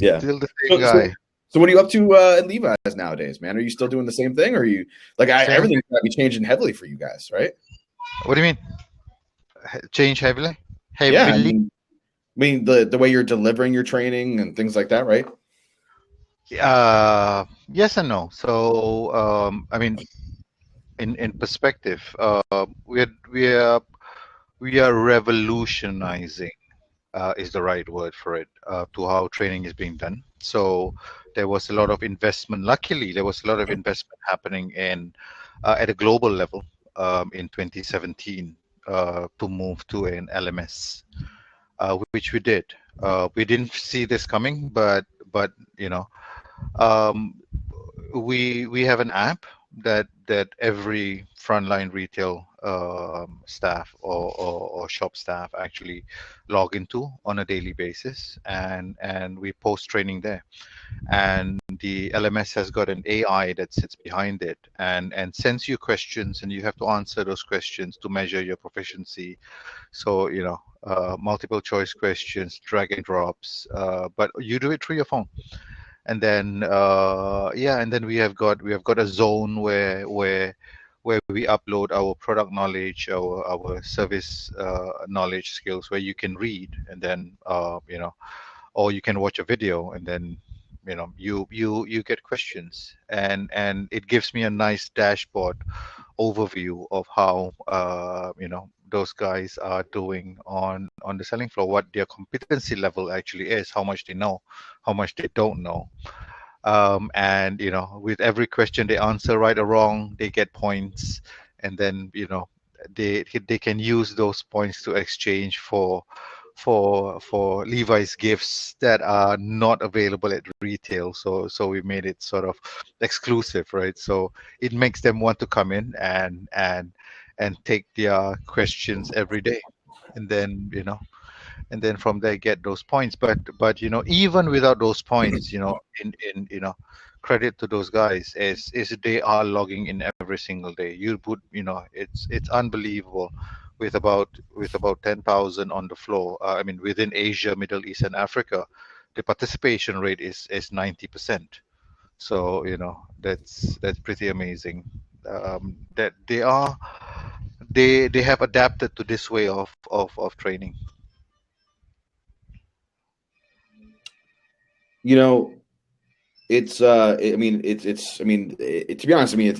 Yeah. Still the same So, so, guy. so what are you up to at Levi's nowadays, man? Are you still doing the same thing, or are you like Same. everything's got to be changing heavily for you guys, right? What do you mean? Change heavily? Yeah, Heavily? I mean the way you're delivering your training and things like that, right? Yes and no. So, I mean, in perspective, we are revolutionizing, is the right word for it, to how training is being done. So there was a lot of investment. Luckily, there was a lot of investment happening at a global level in 2017 to move to an LMS, which we did. We didn't see this coming, but you know, um, we have an app that every frontline retail staff or shop staff actually log into on a daily basis, and we post training there. And the LMS has got an AI that sits behind it and sends you questions, and you have to answer those questions to measure your proficiency. So multiple choice questions, drag and drops, but you do it through your phone. And then and then we have got a zone where we upload our product knowledge, our service knowledge skills, where you can read, and then or you can watch a video, and then you get questions, and it gives me a nice dashboard overview of how those guys are doing on the selling floor, what their competency level actually is, how much they know, how much they don't know. And with every question they answer right or wrong, they get points. And then they can use those points to exchange for Levi's gifts that are not available at retail. So we made it sort of exclusive, right? So it makes them want to come in and take their questions every day. And then from there get those points. But even without those points, in credit to those guys, is they are logging in every single day. You put it's unbelievable. With about 10,000 on the floor, I mean, within Asia, Middle East, and Africa, the participation rate is 90%. So that's pretty amazing, that they have adapted to this way of training. You know, it's I mean to be honest, I mean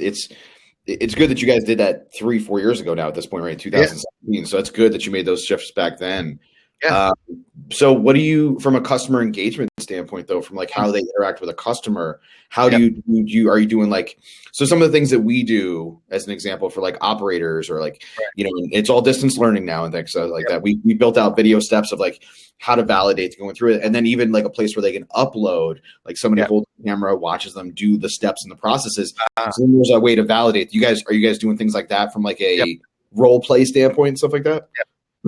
it's good that you guys did that 3-4 years ago now at this point, right? Yeah. 2017. So that's good that you made those shifts back then. Yeah. So what do you, from a customer engagement standpoint, though, from like how they interact with a customer, how do you are you doing like, so some of the things that we do as an example for like operators or like, it's all distance learning now and things like that. We built out video steps of like how to validate going through it. And then even like a place where they can upload, like somebody holds the camera, watches them do the steps and the processes. So then there's a way to validate. Are you guys doing things like that from like a role play standpoint and stuff like that?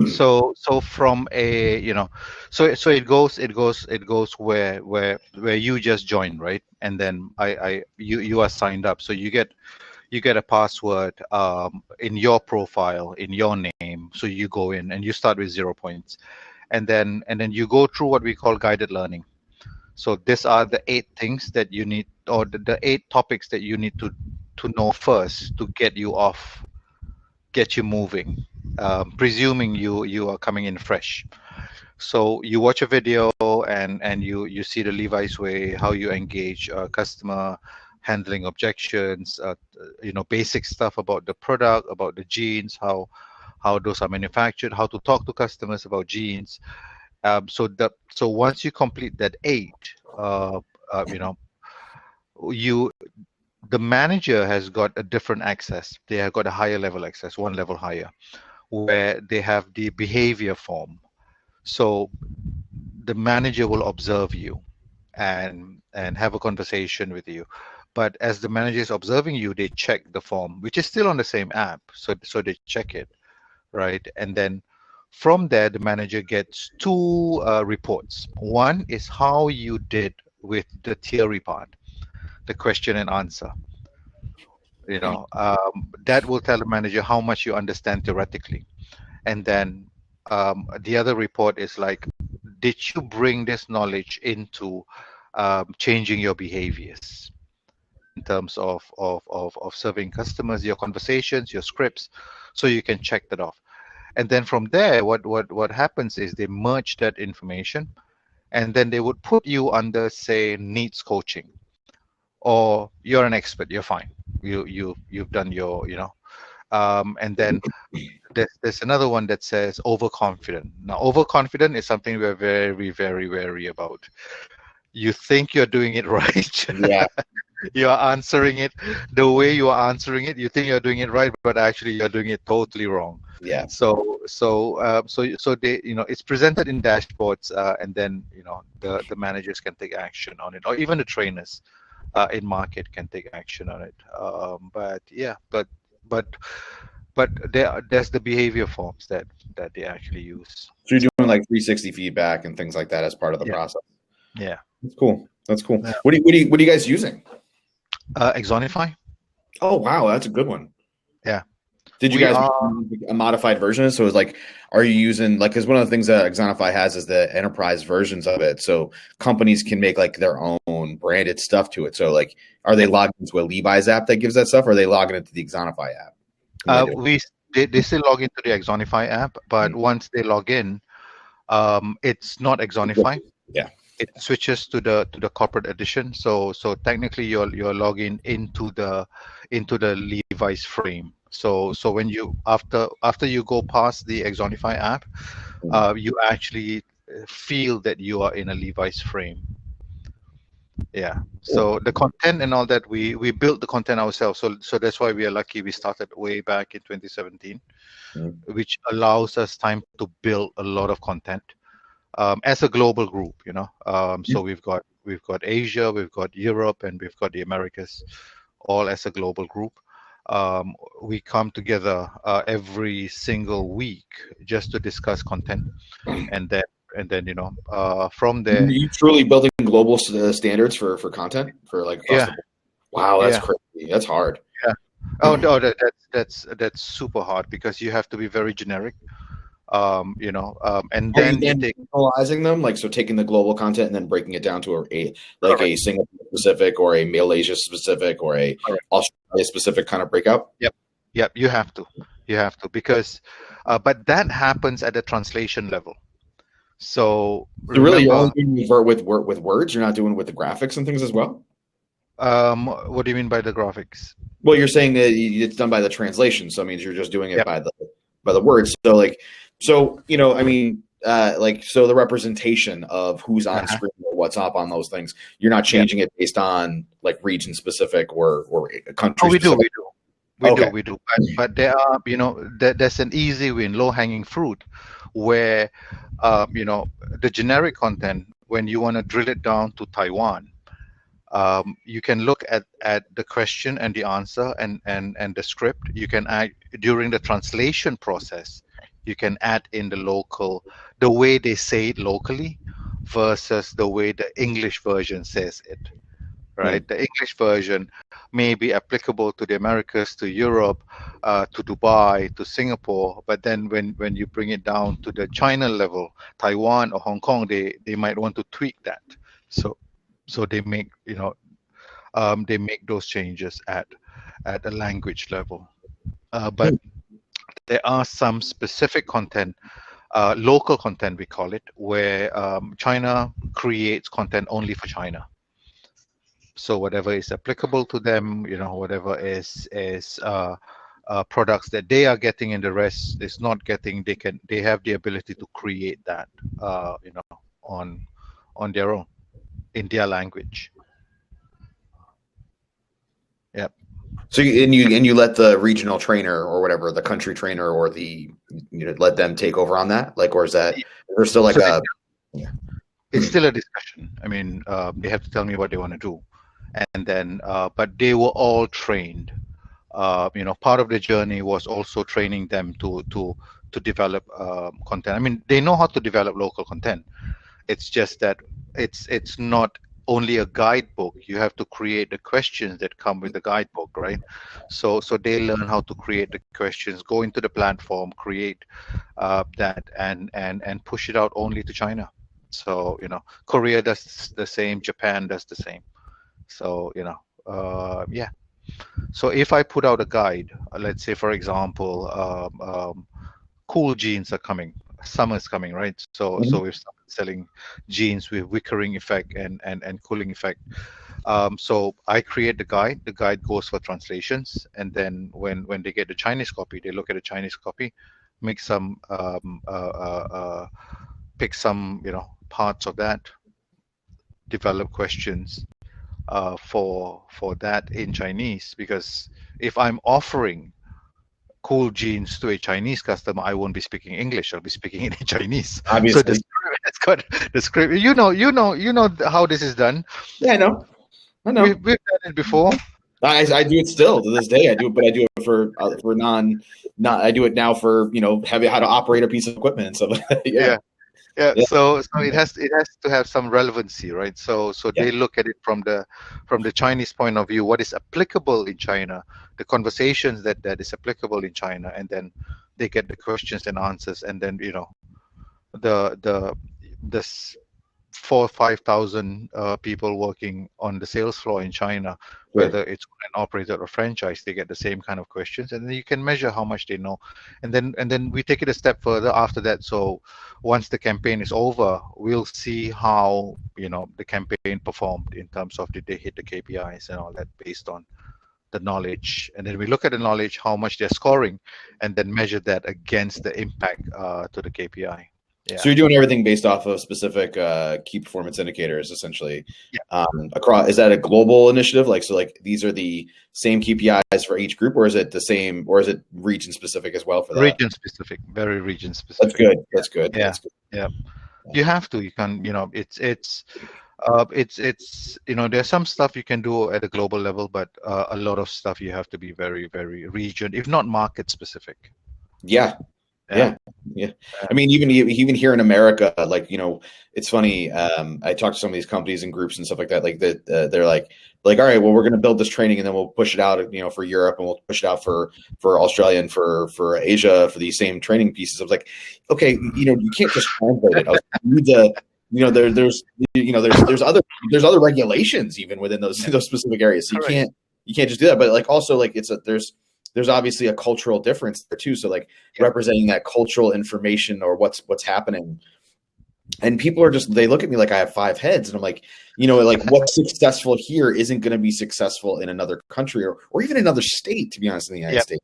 So from a so it goes where you just joined, right? And then you are signed up, so you get a password in your profile, in your name. So you go in and you start with 0 points, and then you go through what we call guided learning. So these are the 8 things that you need, or the 8 topics that you need to know first to get you moving, presuming you are coming in fresh. So you watch a video, and you see the Levi's way, how you engage a customer, handling objections, basic stuff about the product, about the jeans, how those are manufactured, how to talk to customers about jeans. So once you complete that 8, you the manager has got a different access. They have got a higher level access, one level higher, where they have the behavior form. So the manager will observe you and have a conversation with you. But as the manager is observing you, they check the form, which is still on the same app. So they check it, right? And then from there, the manager gets 2 reports. One is how you did with the theory part, the question and answer. That will tell the manager how much you understand theoretically. And then the other report is like did you bring this knowledge into changing your behaviors in terms of serving customers, your conversations, your scripts, so you can check that off. And then from there, what happens is they merge that information, and then they would put you under, say, needs coaching, or you're an expert, you're fine, you've done your, and then there's another one that says overconfident. Now, overconfident is something we're very, very wary about. You think you're doing it right. Yeah. You are answering it the way you are answering it. You think you're doing it right, but actually you're doing it totally wrong. Yeah. So they, it's presented in dashboards, and then the managers can take action on it, or even the trainers in market can take action on it. But there's the behavior forms that they actually use. So you're doing like 360 feedback and things like that as part of the process. Yeah, that's cool. That's cool. Yeah. What are you guys using? Exonify. Oh wow, that's a good one. Yeah. Did you guys use a modified version? So it's like, are you using because one of the things that Exonify has is the enterprise versions of it, so companies can make like their own branded stuff to it. So like, are they logged into a Levi's app that gives that stuff, or are they logging into the Exonify app? They still log into the Exonify app, but once they log in, it's not Exonify. Yeah. It switches to the corporate edition. So technically you're logging into the Levi's frame. So when you after you go past the Exonify app, you actually feel that you are in a Levi's frame. Yeah. So the content and all that, we built the content ourselves. So that's why we are lucky. We started way back in 2017, which allows us time to build a lot of content. As a global group, so we've got Asia, we've got Europe, and we've got the Americas, all as a global group. We come together every single week just to discuss content, and then from there, you truly building global standards for content for like wow, that's crazy. That's hard. Yeah. Oh no, that's super hard because you have to be very generic. And then analyzing them, like, so taking the global content and then breaking it down to a Singapore specific or a Malaysia specific or a Australia specific kind of breakout. Yep. You have to because, but that happens at the translation level. So really, you're only doing with words. You're not doing with the graphics and things as well. What do you mean by the graphics? Well, you're saying that it's done by the translation, so it means you're just doing it by the words. So like. So, I mean, so the representation of who's on screen or what's up on those things, you're not changing it based on like region specific or country specific. We do. But there are, there's an easy win, low hanging fruit where, the generic content, when you want to drill it down to Taiwan, you can look at the question and the answer and the script. You can add during the translation process. You can add in the way they say it locally versus the way the English version says it, right? The English version may be applicable to the Americas, to Europe, to Dubai, to Singapore. But then when you bring it down to the China level, Taiwan or Hong Kong, they might want to tweak that. So they make, they make those changes at a language level. But there are some specific content, local content we call it, where China creates content only for China. So whatever is applicable to them, whatever is products that they are getting and the rest is not getting, they have the ability to create that, on their own in their language. Yep. So you let the regional trainer or whatever, the country trainer or let them take over on that, like, or is there still like it's still a discussion. I mean, they have to tell me what they want to do, and then but they were all trained. Part of the journey was also training them to develop content. I mean, they know how to develop local content. It's just that it's not only a guidebook. You have to create the questions that come with the guidebook, right? So they learn how to create the questions, go into the platform, create that, and push it out only to China. So Korea does the same, Japan does the same. So yeah. So if I put out a guide, let's say for example, cool jeans are coming, summer's coming, right? So Mhm. we've started selling jeans with wickering effect and cooling effect. So I create the guide. The guide goes for translations, and then when they get the Chinese copy, they look at the Chinese copy, make some pick some parts of that, develop questions for that in Chinese. Because if I'm offering cool jeans to a Chinese customer, I won't be speaking English. I'll be speaking in Chinese. So the Obviously. script has got the script. You know how this is done. Yeah, I know. I know. We've done it before. I do it still to this day. I do it, but I do it for not. I do it now for having how to operate a piece of equipment and stuff like that. Yeah, Yeah. Yeah, yeah, so it has to have some relevancy, right? So yeah. they look at it from the Chinese point of view, what is applicable in China, the conversations that is applicable in China, and then they get the questions and answers, and then the this 4 or 5 thousand people working on the sales floor in China, Sure. whether it's an operator or franchise, they get the same kind of questions, and then you can measure how much they know, and then we take it a step further after that. So once the campaign is over, we'll see how the campaign performed in terms of did they hit the KPIs and all that based on the knowledge, and then we look at the knowledge, how much they're scoring, and then measure that against the impact to the KPI. So Yeah. you're doing everything based off of specific key performance indicators, essentially. Yeah. Across, is that a global initiative? Like these are the same KPIs for each group, or is it the same, or is it region specific as well for that? Region specific, very region That's specific. good. That's good. Yeah, That's good. yeah. You have to. You can. It's there's some stuff you can do at a global level, but a lot of stuff you have to be very, very region, if not market specific. Yeah. Yeah. Yeah, yeah. I mean, even here in America, like it's funny. I talk to some of these companies and groups and stuff like that. Like that, they're like, all right, well, we're going to build this training and then we'll push it out, for Europe, and we'll push it out for Australia and for Asia for these same training pieces. I was like, okay, you can't just translate it. I was like, you need to, there's other regulations even within those specific areas. So Correct. you can't just do that. But like also like there's obviously a cultural difference there too. So like representing that cultural information or what's happening. And people are they look at me like I have 5 heads, and I'm like, like what's successful here isn't going to be successful in another country or even another state, to be honest, in the United States.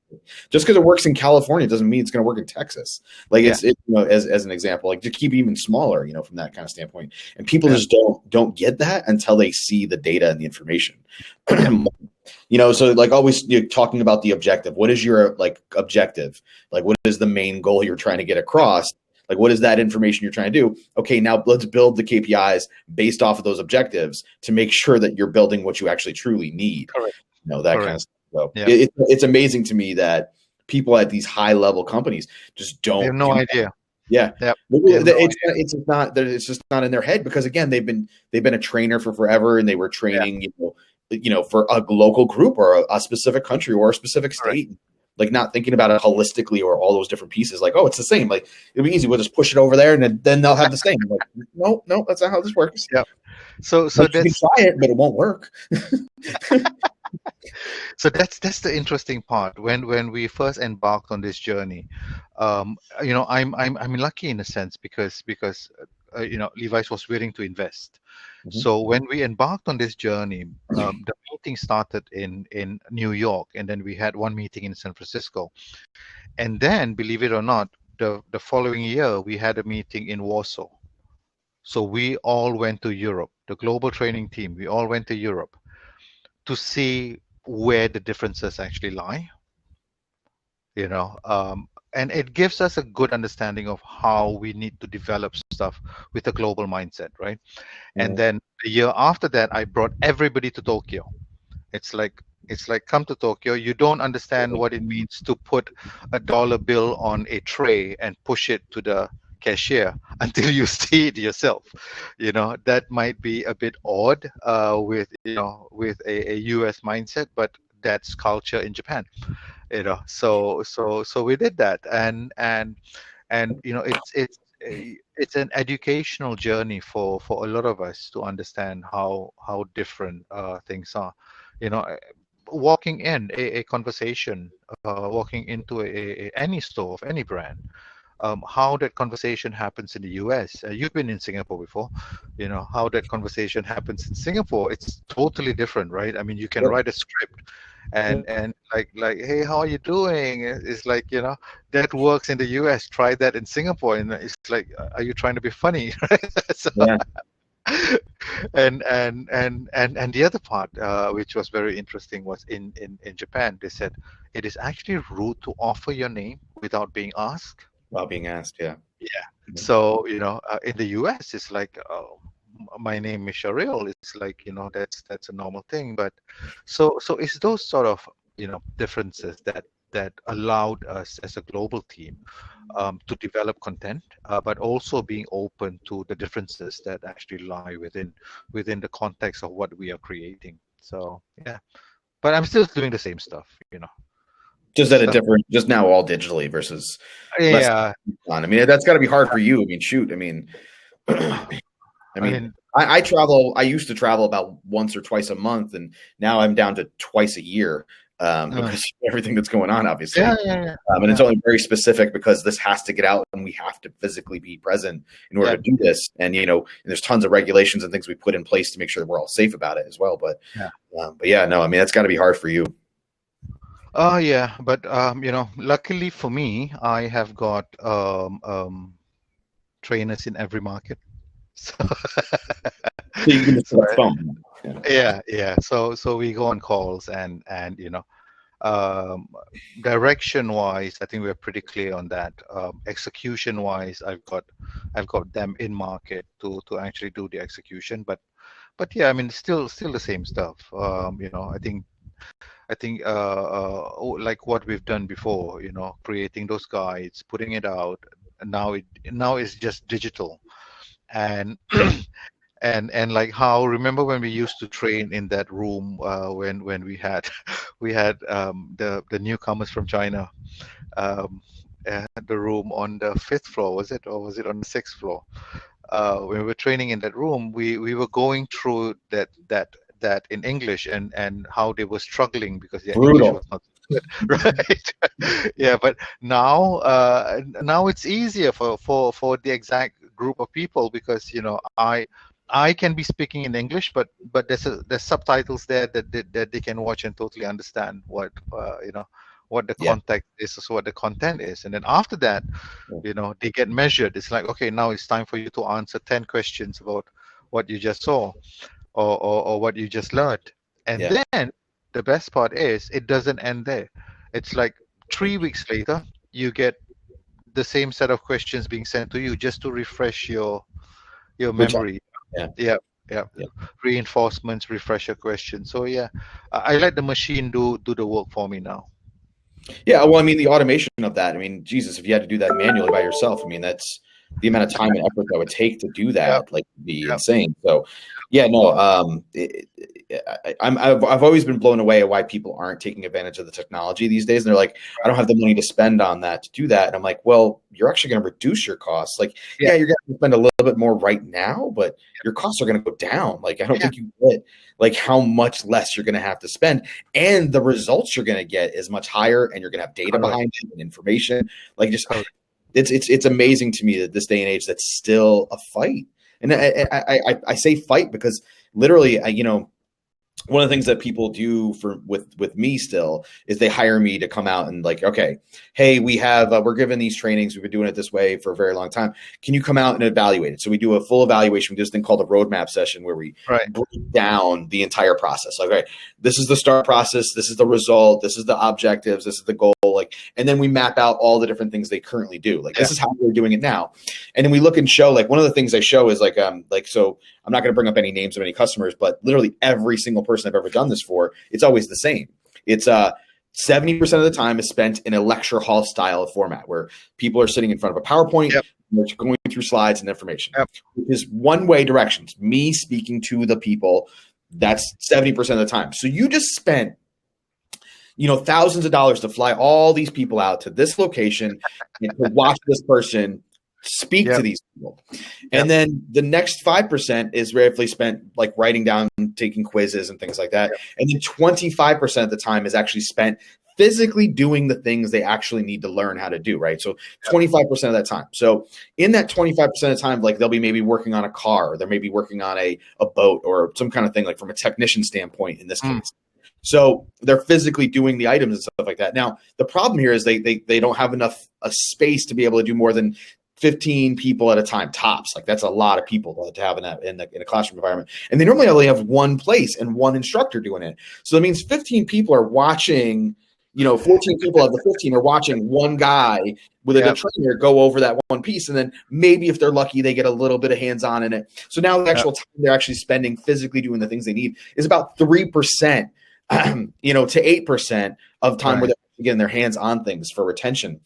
Just because it works in California doesn't mean it's going to work in Texas. Like it's as an example, like to keep it even smaller, from that kind of standpoint. And people just don't get that until they see the data and the information. So like always talking about the objective. What is your objective? Like what is the main goal you're trying to get across? Like what is that information you're trying to do? Okay, now let's build the KPIs based off of those objectives to make sure that you're building what you actually truly need. Correct. That Correct. kind of stuff. So it's amazing to me that people at these high level companies just don't. They have no idea. Yeah, yep. It's just not in their head, because again they've been a trainer for forever, and they were training for a local group or a specific country or a specific state. Correct. Like not thinking about it holistically or all those different pieces. Like, oh, it's the same. Like it'll be easy. We'll just push it over there, and then they'll have the same. Like, no, that's not how this works. Yeah. So you can try it, but it won't work. So that's the interesting part. When we first embarked on this journey, I'm lucky in a sense because Levi's was willing to invest. Mm-hmm. So when we embarked on this journey, the meeting started in New York, and then we had one meeting in San Francisco, and then, believe it or not, the following year we had a meeting in Warsaw. So we all went to Europe. The global training team, we all went to Europe to see where the differences actually lie. And it gives us a good understanding of how we need to develop stuff with a global mindset, right? Mm-hmm. And then the year after that, I brought everybody to Tokyo. It's like come to Tokyo. You don't understand what it means to put a dollar bill on a tray and push it to the cashier until you see it yourself. That might be a bit odd with a US mindset, but that's culture in Japan. So we did that, and it's it's an educational journey for a lot of us to understand how different things are. You know, walking in a conversation, walking into any store of any brand, how that conversation happens in the US. You've been in Singapore before, you know, how that conversation happens in Singapore. It's totally different, right? I mean, you can Yep. write a script and like, hey, how are you doing? It's like, you know, that works in the US. Try that in Singapore, and it's like, are you trying to be funny? Right? So, Yeah. and the other part, which was very interesting, was in Japan. They said it is actually rude to offer your name without being asked. While being asked, yeah. Yeah. So, you know, in the US, it's like, oh, my name is Shahril. It's like, you know, that's a normal thing. But so it's those sort of, you know, differences that allowed us as a global team to develop content, but also being open to the differences that actually lie within the context of what we are creating. So yeah, but I'm still doing the same stuff, you know. Just at a So different, just now all digitally versus less yeah, fun. I mean, that's got to be hard for you. I mean, shoot. I mean, I I mean, mean, I travel. I used to travel about once or twice a month, and now I'm down to twice a year uh, because of everything that's going on, yeah, obviously. yeah, yeah, And it's yeah, only very specific because this has to get out, and we have to physically be present in order yeah, to do this. And you know, and there's tons of regulations and things we put in place to make sure that we're all safe about it as well. yeah. But yeah, no, I mean, that's got to be hard for you. Oh yeah, but you know, luckily for me, I have got trainers in every market. So, So you can just so put a phone. Yeah. yeah. So we go on calls and you know, um, direction wise, I think we're pretty clear on that. Execution wise, I've got them in market to actually do the execution. But yeah, I mean, still the same stuff. You know, I think like what we've done before, you know, creating those guides, putting it out. And now it's just digital, and and like how, remember when we used to train in that room, when we had we had the newcomers from China, um, the room on the fifth floor, was it, or was it on the sixth floor? When we were training in that room, we were going through that in English, and how they were struggling because their English Brutal. was not good, right? Yeah, but now it's easier for the exact group of people, because you know, I can be speaking in English, but there's subtitles there that they can watch and totally understand what you know, what the Yeah. context is, so what the content is. And then after that, you know, they get measured. It's like, okay, now it's time for you to answer 10 questions about what you just saw, or what you just learned. And Yeah. then the best part is, it doesn't end there. It's like 3 weeks later, you get the same set of questions being sent to you, just to refresh your Which, memory. yeah. Yeah, yeah. Yeah. Reinforcements, refresher questions. So yeah, I let the machine do the work for me now. Yeah, well, I mean, the automation of that. I mean, Jesus, if you had to do that manually by yourself, I mean, that's the amount of time and effort that would take to do Yeah, that, like, would be yeah, insane. So, yeah, no, I've always been blown away at why people aren't taking advantage of the technology these days. And they're like, I don't have the money to spend on that to do that. And I'm like, well, you're actually going to reduce your costs. Like, yeah, yeah, you're going to spend a little bit more right now, but your costs are going to go down. Like, I don't yeah. think you get like how much less you're going to have to spend, and the results you're going to get is much higher, and you're going to have data Correct. behind it and information. Like, just Correct. it's amazing to me that this day and age that's still a fight. And I say fight because literally, you know, one of the things that people do with me still is they hire me to come out and like, okay, hey, we're given these trainings, we've been doing it this way for a very long time, can you come out and evaluate it? So we do a full evaluation. We do this thing called a roadmap session where we Right. break down the entire process. Okay, this is the start process, this is the result, this is the objectives, this is the goal, like, and then we map out all the different things they currently do. Like, Yeah. this is how we're doing it now. And then we look and show, like, one of the things I show is like, so I'm not going to bring up any names of any customers, but literally every single person I've ever done this for, it's always the same. It's 70% of the time is spent in a lecture hall style of format where people are sitting in front of a PowerPoint, Yep. they're going through slides and information. Yep. Which is one-way directions, me speaking to the people. That's 70% of the time. So you just spent, you know, thousands of dollars to fly all these people out to this location and to watch this person speak to Yep. these people. And Yep. then the next 5% is rarely spent like writing down, taking quizzes and things like that. Yep. And then 25% of the time is actually spent physically doing the things they actually need to learn how to do, right? So Yep. 25% of that time. So in that 25% of the time, like they'll be maybe working on a car, or they may be working on a boat or some kind of thing, like from a technician standpoint in this Mm. case. So they're physically doing the items and stuff like that. Now, the problem here is they don't have enough a space to be able to do more than 15 people at a time tops. Like that's a lot of people to have in a classroom environment. And they normally only have one place and one instructor doing it. So that means 15 people are watching, 14 people of the 15 are watching one guy with a Yep. trainer go over that one piece. And then maybe if they're lucky, they get a little bit of hands-on in it. So now the actual time they're actually spending physically doing the things they need is about 3%, to 8% of time Right. where they're getting their hands on things for retention.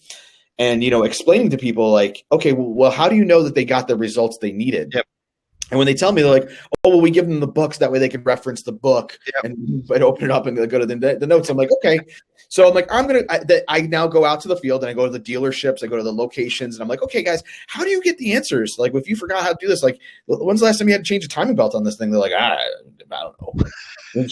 And, explaining to people like, okay, well, how do you know that they got the results they needed? Yep. And when they tell me, they're like, oh, well, we give them the books. That way they can reference the book Yep. and open it up and go to the notes. I'm like, okay. So I'm like, I now go out to the field and I go to the dealerships. I go to the locations and I'm like, okay, guys, how do you get the answers? Like, if you forgot how to do this, like, when's the last time you had to change a timing belt on this thing? They're like, I don't know. I'm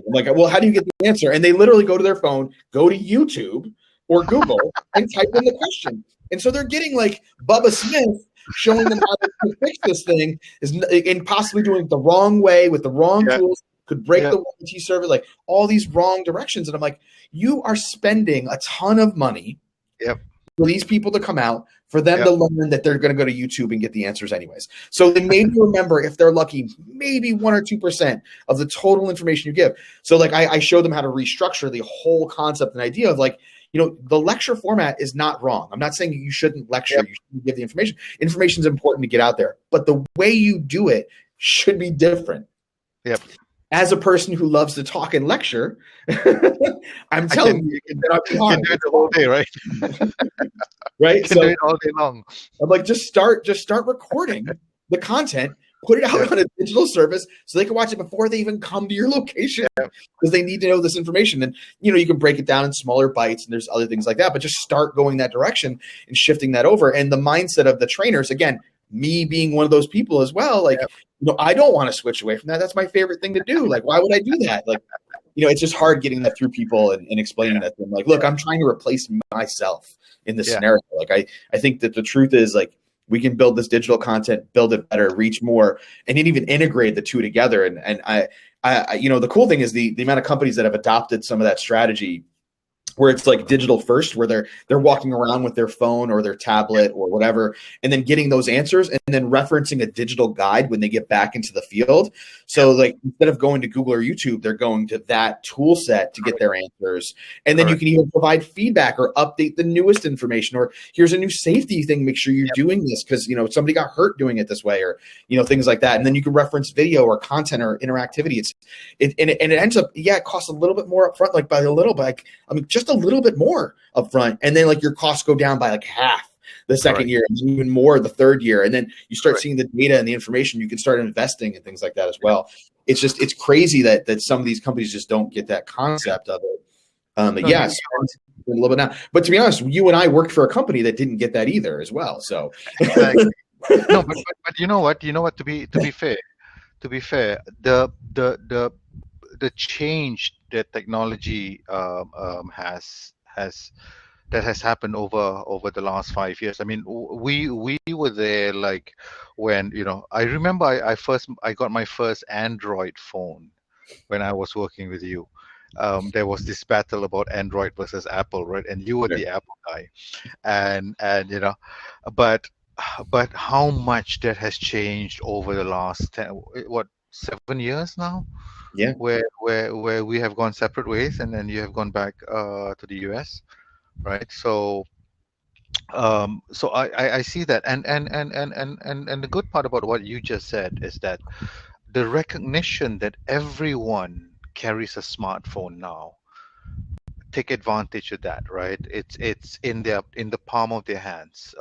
like, well, how do you get the answer? And they literally go to their phone, go to YouTube or Google and type in the question. And so they're getting like Bubba Smith showing them how to fix this thing and possibly doing it the wrong way with the wrong tools, could break the warranty server, like all these wrong directions. And I'm like, you are spending a ton of money for these people to come out, for them to learn that they're going to go to YouTube and get the answers anyways. So they maybe remember, if they're lucky, maybe 1 or 2% of the total information you give. So like I show them how to restructure the whole concept and idea of like, the lecture format is not wrong. I'm not saying you shouldn't lecture. You shouldn't give the information. Information is important to get out there, but the way you do it should be different. Yep. As a person who loves to talk and lecture, I'm telling you, you can do it the whole day, right? Right. You can do it all day long. I'm like, just start recording the content, put it out on a digital service so they can watch it before they even come to your location, because they need to know this information. And, you can break it down in smaller bites and there's other things like that, but just start going that direction and shifting that over. And the mindset of the trainers, again, me being one of those people as well, like, I don't want to switch away from that. That's my favorite thing to do. Like, why would I do that? Like, it's just hard getting that through people and explaining that to them. Like, look, I'm trying to replace myself in this scenario. Like, I think that the truth is, like, we can build this digital content, build it better, reach more, and even integrate the two together. And I the cool thing is the amount of companies that have adopted some of that strategy, where it's like digital first, where they're walking around with their phone or their tablet or whatever, and then getting those answers and then referencing a digital guide when they get back into the field. So like, instead of going to Google or YouTube, they're going to that tool set to get their answers. And then you can even provide feedback or update the newest information, or here's a new safety thing. Make sure you're doing this because, somebody got hurt doing it this way, or, things like that. And then you can reference video or content or interactivity. It ends up, it costs a little bit more upfront, like by a little, but like, just a little bit more upfront, and then like your costs go down by like half the second year, and even more the third year, and then you start seeing the data and the information. You can start investing and things like that as well. It's crazy that some of these companies just don't get that concept of it. Yes, a little bit now, but to be honest, you and I worked for a company that didn't get that either as well. So exactly. No, but you know what? To be fair, the change that technology has happened over the last 5 years. I mean, we were there like when I remember I got my first Android phone when I was working with you. There was this battle about Android versus Apple, right? And you were the Apple guy, and but how much that has changed over the last 7 years now? Yeah. Where we have gone separate ways, and then you have gone back to the US, right? So I see that, and the good part about what you just said is that the recognition that everyone carries a smartphone now. Take advantage of that, right? It's in the palm of their hands.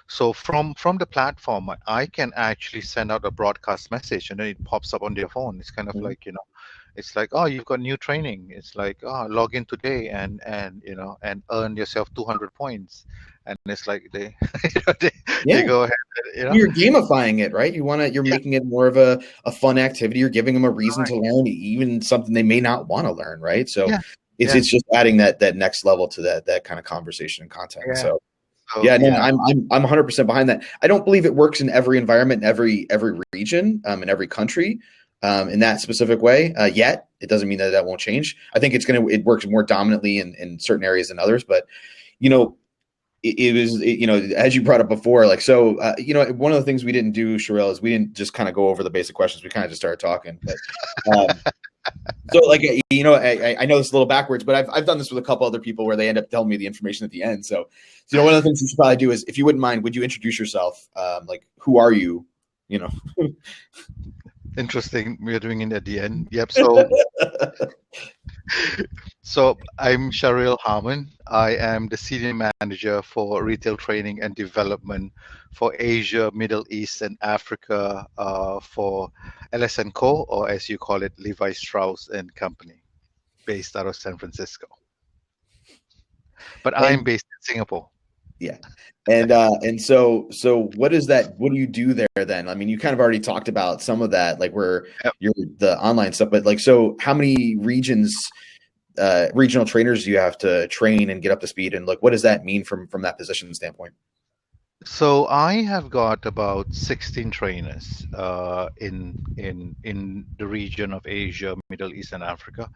So from the platform, I can actually send out a broadcast message, and then it pops up on their phone. It's kind of Mhm. like, it's like, oh, you've got new training. It's like, oh, log in today and and earn yourself 200 points. And it's like they they Yeah. go ahead, You're gamifying it, right? You're yeah, making it more of a fun activity. You're giving them a reason to learn, even something they may not want to learn, right? So yeah, it's yeah, it's just adding that next level to that kind of conversation and content. yeah. So So yeah, no, yeah, I'm 100% behind that. I don't believe it works in every environment, every region, in every country, in that specific way. Yet it doesn't mean that won't change. I think it works more dominantly in certain areas than others, but you know, it was, as you brought up before, like, so, one of the things we didn't do, Shahril, is we didn't just kind of go over the basic questions. We kind of just started talking, but, so like, I know this is a little backwards, but I've done this with a couple other people where they end up telling me the information at the end. So, one of the things you should probably do is, if you wouldn't mind, would you introduce yourself? Like, who are you? You know, interesting. We're doing it at the end. Yep. So I'm Shahril Harman. I am the senior manager for retail training and development for Asia, Middle East, and Africa for LS& Co., or as you call it, Levi Strauss and Company, based out of San Francisco. But I'm and based in Singapore. yeah. And what is that? What do you do there then? I mean, you kind of already talked about some of that, like where Yep. you're the online stuff, but like, so how many regional trainers do you have to train and get up to speed? And like, what does that mean from that position standpoint? So I have got about 16 trainers in the region of Asia, Middle East, and Africa.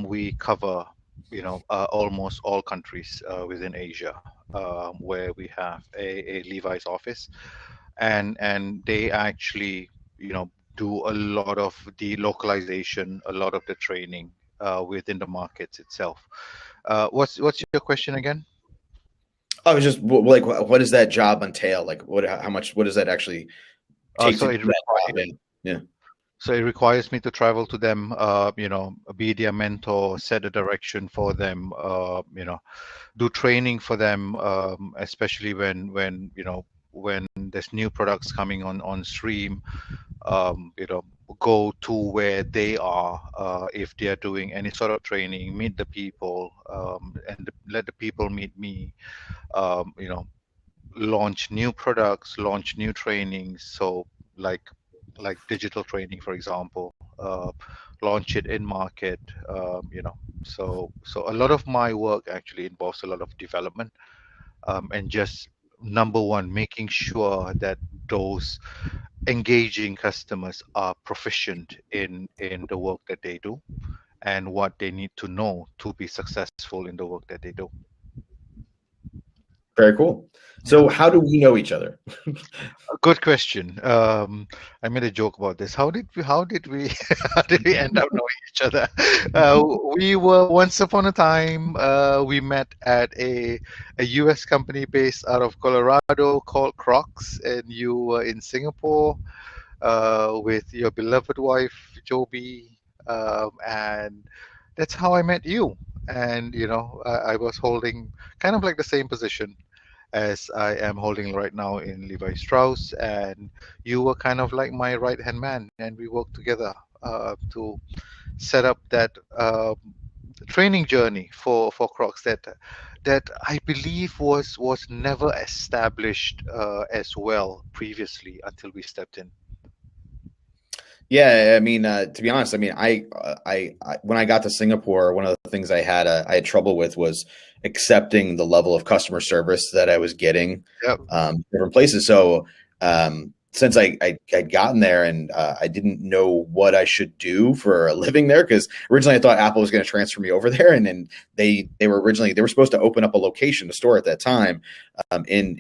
We cover, almost all countries within Asia, where we have a Levi's office, and they actually, do a lot of the localization, a lot of the training within the markets itself. What's your question again? I was just like, what does that job entail? Like, how much, what does that actually take So to do it that job? requires And yeah, So it requires me to travel to them, be their mentor, set a direction for them, do training for them, especially when there's new products coming on stream, go to where they are, if they are doing any sort of training, meet the people, and let the people meet me, um, you know, launch new products, launch new trainings. So like digital training, for example, launch it in market. So a lot of my work actually involves a lot of development, and just number one, making sure that those engaging customers are proficient in the work that they do and what they need to know to be successful in the work that they do. very cool. Yeah. So how do we know each other? Good question. I made a joke about this. How did we how did we end up knowing each other? We were once upon a time, we met at a US company based out of Colorado called Crocs, and you were in Singapore with your beloved wife Joby, and that's how I met you. And I was holding kind of like the same position as I am holding right now in Levi Strauss, and you were kind of like my right hand man, and we worked together to set up that training journey for Crocs that I believe was never established as well previously until we stepped in. Yeah, I mean, to be honest, I mean, when I got to Singapore, one of the things I had trouble with was accepting the level of customer service that I was getting, Yep. different places. So, since I'd gotten there and I didn't know what I should do for a living there, because originally I thought Apple was going to transfer me over there, and then they were supposed to open up a location, a store at that time, in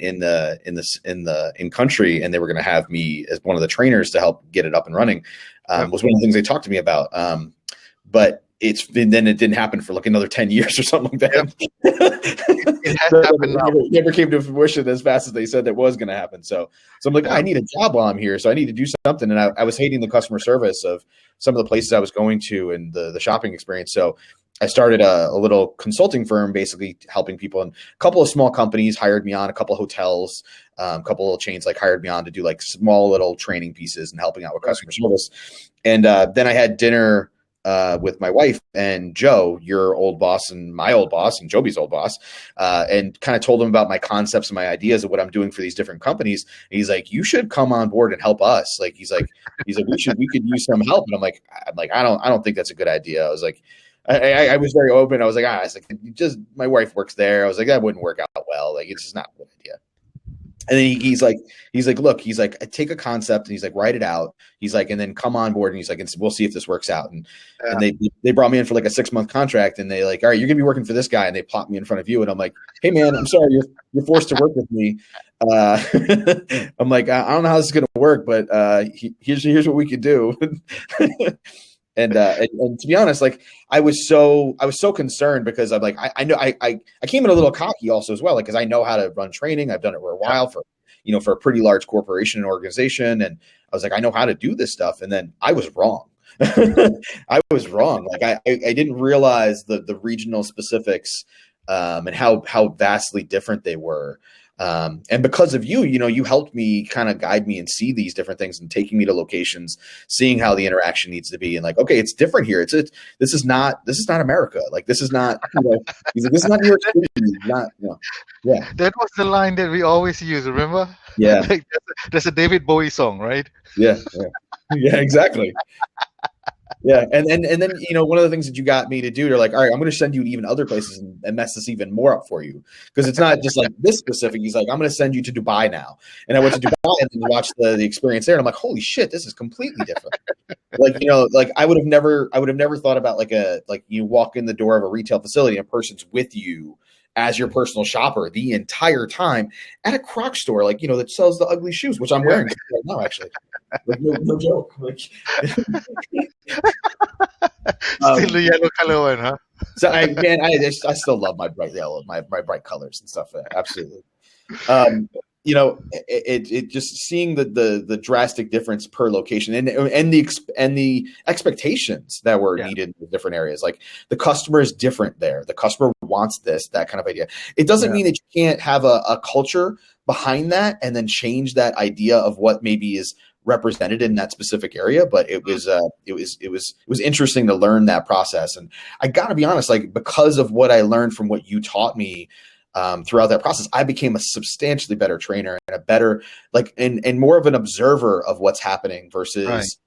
country, and they were going to have me as one of the trainers to help get it up and running. Yep. Was one of the things they talked to me about. But then it didn't happen for like another 10 years or something like Yep. that. It has So happened now. it never came to fruition as fast as they said that was going to happen. So I'm like, I Yep. need a job while I'm here. So I need to do something. And I was hating the customer service of some of the places I was going to and the shopping experience. So I started a little consulting firm, basically helping people. And a couple of small companies hired me on, a couple of hotels, a couple of chains like hired me on to do like small little training pieces and helping out with customer service. And then I had dinner with my wife and Joe, your old boss and my old boss and Joby's old boss, and kind of told him about my concepts and my ideas of what I'm doing for these different companies. And he's like, you should come on board and help us. Like, he's like, we could use some help. And I'm like, I don't think that's a good idea. I was like, I was very open. I was like, just my wife works there. I was like, that wouldn't work out well. Like, it's just not a good idea. And then he's like, look, he's like, take a concept and he's like, write it out. He's like, and then come on board. And he's like, and we'll see if this works out. And they brought me in for like a 6-month contract, and they like, all right, you're gonna be working for this guy. And they plopped me in front of you. And I'm like, hey man, I'm sorry, you're forced to work with me. I'm like, I don't know how this is gonna work, but here's what we could do. And to be honest, like I was so concerned because I'm like, I know I came in a little cocky also as well, like, because I know how to run training. I've done it for a while for a pretty large corporation and organization. And I was like, I know how to do this stuff. And then I was wrong. I was wrong. Like I didn't realize the regional specifics and how vastly different they were. And because of you, you helped me kind of guide me and see these different things and taking me to locations, seeing how the interaction needs to be. And like, okay, it's different here. This is not America. Like, this is not, this is not New York City. Not, yeah. That was the line that we always use. Remember? Yeah. Like, there's a David Bowie song, right? Yeah. Yeah, exactly. Yeah. And then, one of the things that you got me to do, you're like, all right, I'm going to send you to even other places and mess this even more up for you. Because it's not just like this specific. He's like, I'm going to send you to Dubai now. And I went to Dubai and then watched the experience there. And I'm like, holy shit, this is completely different. Like, like I would have never thought about like you walk in the door of a retail facility and a person's with you as your personal shopper the entire time at a Croc store, like, that sells the ugly shoes, which I'm wearing right now, actually. Like, no joke. Like, still the yellow color one, huh? So I still love my bright yellow, my bright colors and stuff. Absolutely. It just seeing the drastic difference per location and the expectations that were needed in different areas. Like, the customer is different there. The customer wants this, that kind of idea. It doesn't mean that you can't have a culture behind that and then change that idea of what maybe is represented in that specific area. But it was interesting to learn that process. And I gotta be honest, like, because of what I learned from what you taught me throughout that process, I became a substantially better trainer and a better, like, and more of an observer of what's happening versus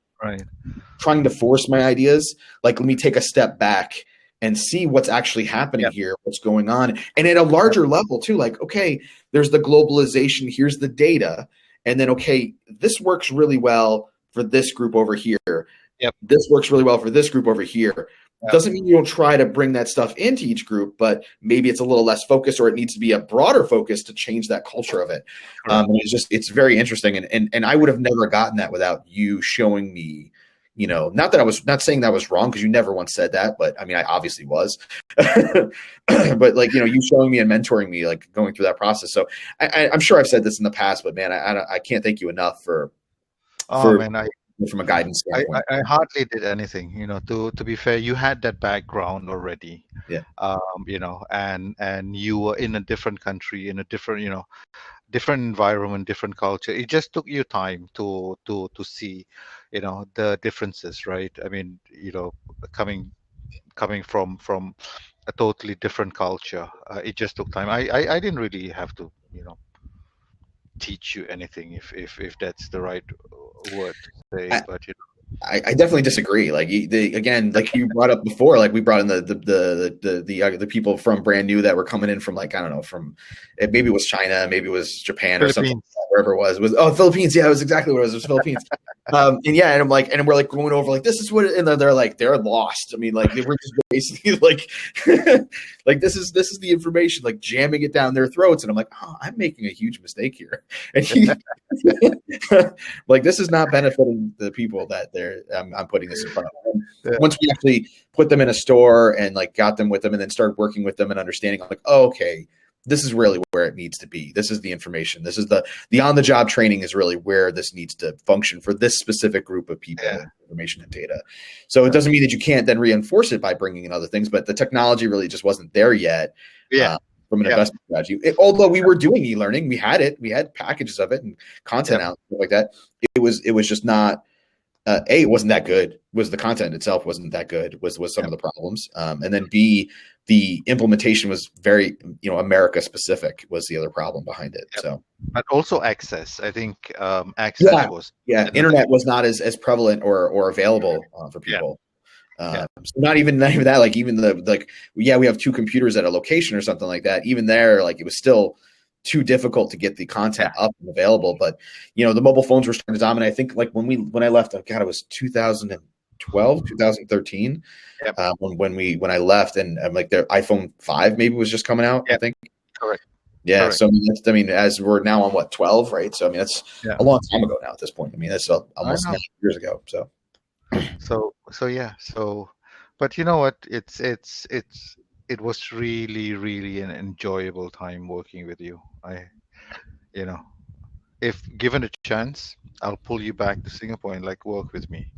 trying to force my ideas. Like, let me take a step back and see what's actually happening here, what's going on. And at a larger level too, like, okay, there's the globalization, here's the data. And then, okay, this works really well for this group over here. Yep. This works really well for this group over here. Yep. Doesn't mean you don't try to bring that stuff into each group, but maybe it's a little less focused, or it needs to be a broader focus to change that culture of it. It's very interesting. And I would have never gotten that without you showing me, not that I was not saying that was wrong, because you never once said that, but I mean, I obviously was, but like, you showing me and mentoring me, like, going through that process. So I'm sure I've said this in the past, but man, I can't thank you enough from a guidance standpoint. I hardly did anything, to be fair. You had that background already. Yeah. And you were in a different country, in a different, different environment, different culture. It just took you time to see, the differences, right? I mean, coming from a totally different culture, it just took time. I didn't really have to, teach you anything, if that's the right word to say, but I definitely disagree. Like, again, like you brought up before, like we brought in the people from brand new that were coming in from, like, I don't know, from maybe it was China, maybe it was Japan or something, wherever it was. Philippines. Yeah, it was exactly what it was. It was Philippines. And I'm like, and we're like going over like, this is what, and they're like, they're lost. I mean, like, we're just basically like, like this is the information, like jamming it down their throats. And I'm like, oh, I'm making a huge mistake here. And like, this is not benefiting the people that I'm putting this in front of them. Once we actually put them in a store and like got them with them and then started working with them and understanding, I'm like, oh, okay, this is really where it needs to be. This is the information. This is the on the job training is really where this needs to function for this specific group of people, information and data. So it doesn't mean that you can't then reinforce it by bringing in other things, but the technology really just wasn't there yet. From an investment strategy. Although we were doing e-learning, we had packages of it and content out, stuff like that. It was just not, it wasn't that good. Was the content itself wasn't that good, was some of the problems. And then B, the implementation was very, America specific was the other problem behind it. So, but also access. I think access was internet was not as prevalent or available for people. So not even that, like even we have 2 computers at a location or something like that. Even there, like it was still too difficult to get the content up and available. But the mobile phones were starting to dominate. I think like when I left, it was 2012, 2013. When I left, and I'm like the iPhone 5 maybe was just coming out. I think. Correct. Yeah. Correct. So I mean, as we're now on 12, right? So I mean, that's a long time ago now at this point. I mean, that's almost 9 years ago. So. But you know what? It was really, really an enjoyable time working with you. If given a chance, I'll pull you back to Singapore and work with me.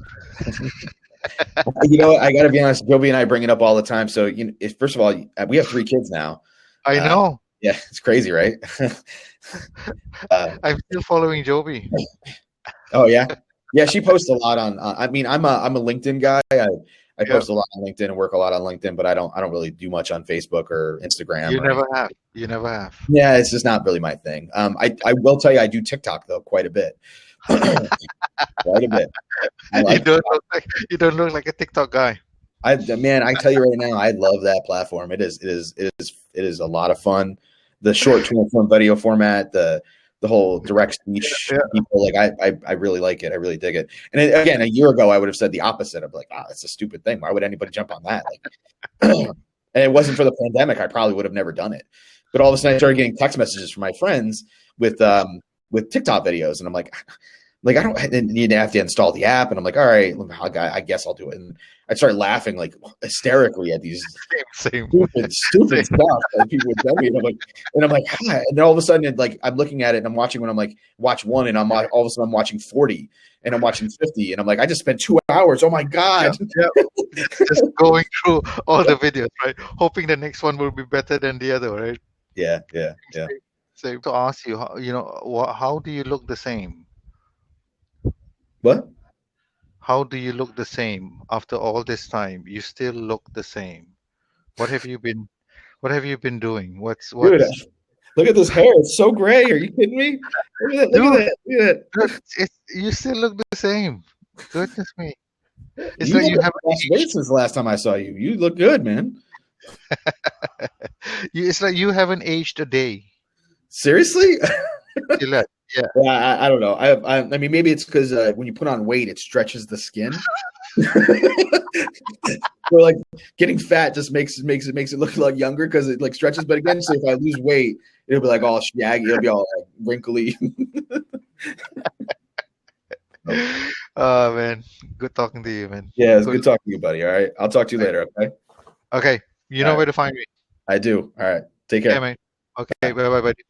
I got to be honest. Joby and I bring it up all the time. So first of all, we have 3 kids now. I know. Yeah, it's crazy, right? I'm still following Joby. Oh yeah. Yeah, she posts a lot on. I mean, I'm a LinkedIn guy. I post a lot on LinkedIn and work a lot on LinkedIn, but I don't really do much on Facebook or Instagram. You never have. Yeah, it's just not really my thing. I will tell you, I do TikTok though quite a bit. Quite a bit. You don't look like a TikTok guy. I tell you right now, I love that platform. It is a lot of fun. The short form video format, the whole direct speech people, I really like it. I really dig it. And again, a year ago, I would have said the opposite. I'm like, that's a stupid thing. Why would anybody jump on that? And it wasn't for the pandemic, I probably would have never done it. But all of a sudden I started getting text messages from my friends with TikTok videos. And I'm like, I don't need to have to install the app. And I'm like, all right, I guess I'll do it. And I started laughing hysterically at these stupid stuff that people would tell me. And I'm like, and then all of a sudden, I'm looking at it and I'm watching when I'm like, watch 1, and all of a sudden I'm watching 40 and I'm watching 50, and I'm like, I just spent 2 hours. Oh my God. Just going through all the videos, right? Hoping the next one will be better than the other, right? Yeah. So to ask you, how do you look the same? What? How do you look the same after all this time? You still look the same. What have you been doing? What's Dude, look at this hair. It's so gray. Are you kidding me? Look at that. You still look the same. Goodness me. It's like you haven't lost weight since the last time I saw you. You look good, man. It's like you haven't aged a day. Seriously? Yeah. I don't know. I mean, maybe it's because when you put on weight, it stretches the skin. So getting fat just makes it look like younger because it stretches. But again, so if I lose weight, it'll be all shaggy. It'll be all wrinkly. Oh man, good talking to you, man. Yeah, it's good talking to you, buddy. All right, I'll talk to you later. Okay. Okay, you know where to find me. I do. All right, take care. Yeah, man. Okay, bye, buddy.